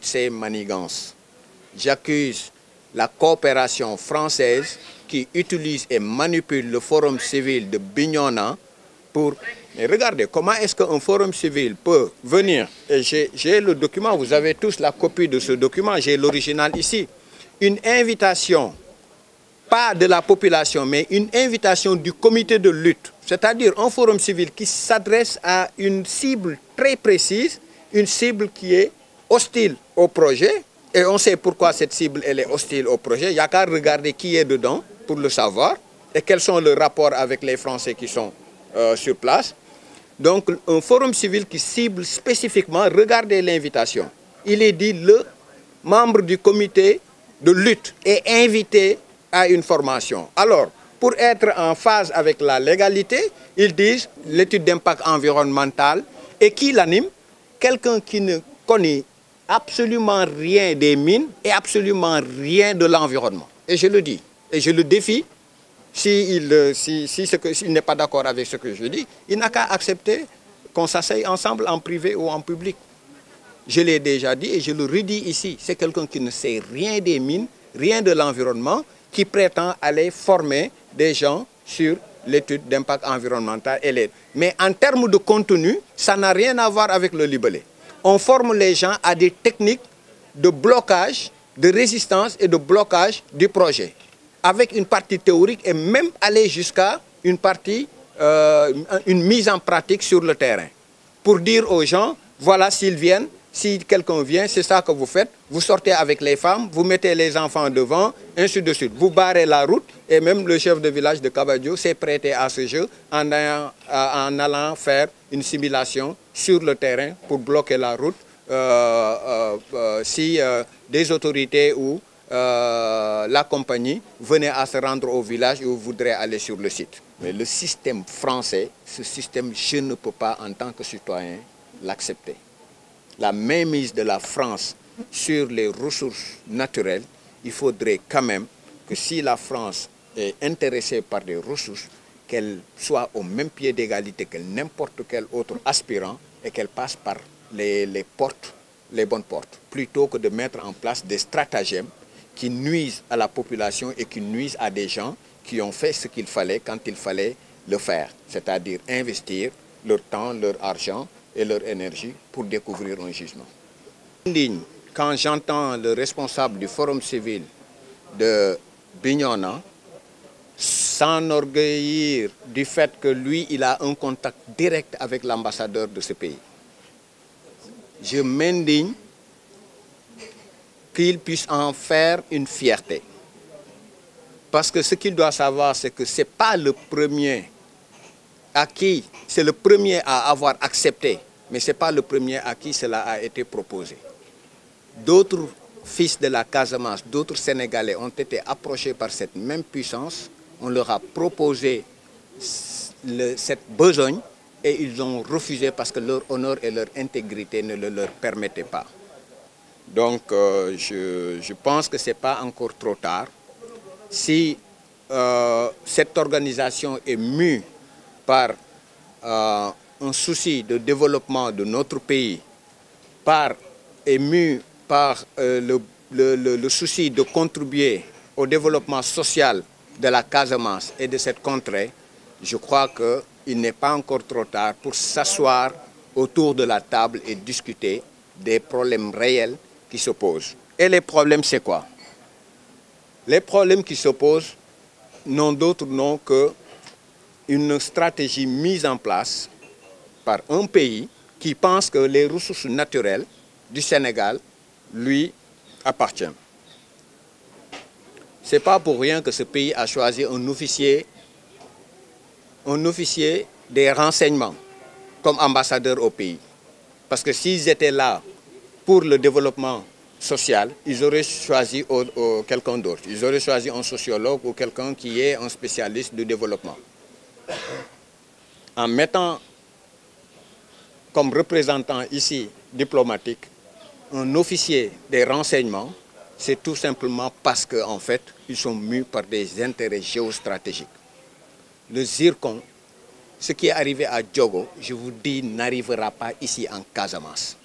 ces manigances. J'accuse la coopération française qui utilise et manipule le forum civil de Bignona pour... Mais regardez, comment est-ce qu'un forum civil peut venir, et j'ai le document, vous avez tous la copie de ce document, j'ai l'original ici, une invitation, pas de la population, mais une invitation du comité de lutte, c'est-à-dire un forum civil qui s'adresse à une cible très précise, une cible qui est hostile au projet, et on sait pourquoi cette cible elle est hostile au projet, il n'y a qu'à regarder qui est dedans pour le savoir, et quels sont les rapports avec les Français qui sont sur place. Donc un forum civil qui cible spécifiquement, regardez l'invitation. Il est dit le membre du comité de lutte est invité à une formation. Alors, pour être en phase avec la légalité, ils disent l'étude d'impact environnemental et qui l'anime? Quelqu'un qui ne connaît absolument rien des mines et absolument rien de l'environnement. Et je le dis, et je le défie. S'il n'est pas d'accord avec ce que je dis, il n'a qu'à accepter qu'on s'asseye ensemble en privé ou en public. Je l'ai déjà dit et je le redis ici. C'est quelqu'un qui ne sait rien des mines, rien de l'environnement, qui prétend aller former des gens sur l'étude d'impact environnemental et l'aide. Mais en termes de contenu, ça n'a rien à voir avec le libellé. On forme les gens à des techniques de blocage, de résistance et de blocage du projet, avec une partie théorique et même aller jusqu'à une partie, une mise en pratique sur le terrain. Pour dire aux gens, voilà s'ils viennent, si quelqu'un vient, c'est ça que vous faites, vous sortez avec les femmes, vous mettez les enfants devant, ainsi de suite. Vous barrez la route et même le chef de village de Kabadio s'est prêté à ce jeu en allant faire une simulation sur le terrain pour bloquer la route si des autorités ou la compagnie venait à se rendre au village ou voudrait aller sur le site. Mais le système français, ce système, je ne peux pas en tant que citoyen l'accepter. La mainmise de la France sur les ressources naturelles, il faudrait quand même que si la France est intéressée par des ressources, qu'elle soit au même pied d'égalité que n'importe quel autre aspirant et qu'elle passe par les bonnes portes, plutôt que de mettre en place des stratagèmes qui nuisent à la population et qui nuisent à des gens qui ont fait ce qu'il fallait quand il fallait le faire, c'est-à-dire investir leur temps, leur argent et leur énergie pour découvrir un gisement. Quand j'entends le responsable du Forum civil de Bignona s'enorgueillir du fait que lui, il a un contact direct avec l'ambassadeur de ce pays, je m'indigne qu'il puisse en faire une fierté. Parce que ce qu'il doit savoir, c'est que ce n'est pas le premier à qui, c'est le premier à avoir accepté, mais ce n'est pas le premier à qui cela a été proposé. D'autres fils de la Casamance, d'autres Sénégalais ont été approchés par cette même puissance, on leur a proposé cette besogne et ils ont refusé parce que leur honneur et leur intégrité ne le leur permettaient pas. Donc je pense que ce n'est pas encore trop tard. Si cette organisation est mue par un souci de développement de notre pays, est mue par le souci de contribuer au développement social de la Casamance et de cette contrée, je crois qu'il n'est pas encore trop tard pour s'asseoir autour de la table et discuter des problèmes réels qui se posent. Et les problèmes, c'est quoi? Les problèmes qui se posent n'ont d'autre nom qu'une stratégie mise en place par un pays qui pense que les ressources naturelles du Sénégal lui appartiennent. Ce n'est pas pour rien que ce pays a choisi un officier des renseignements comme ambassadeur au pays. Parce que s'ils étaient là pour le développement social, ils auraient choisi quelqu'un d'autre. Ils auraient choisi un sociologue ou quelqu'un qui est un spécialiste du développement. En mettant comme représentant ici diplomatique un officier des renseignements, c'est tout simplement parce qu'en fait, ils sont mus par des intérêts géostratégiques. Le zircon, ce qui est arrivé à Diogo, je vous dis, n'arrivera pas ici en Casamance.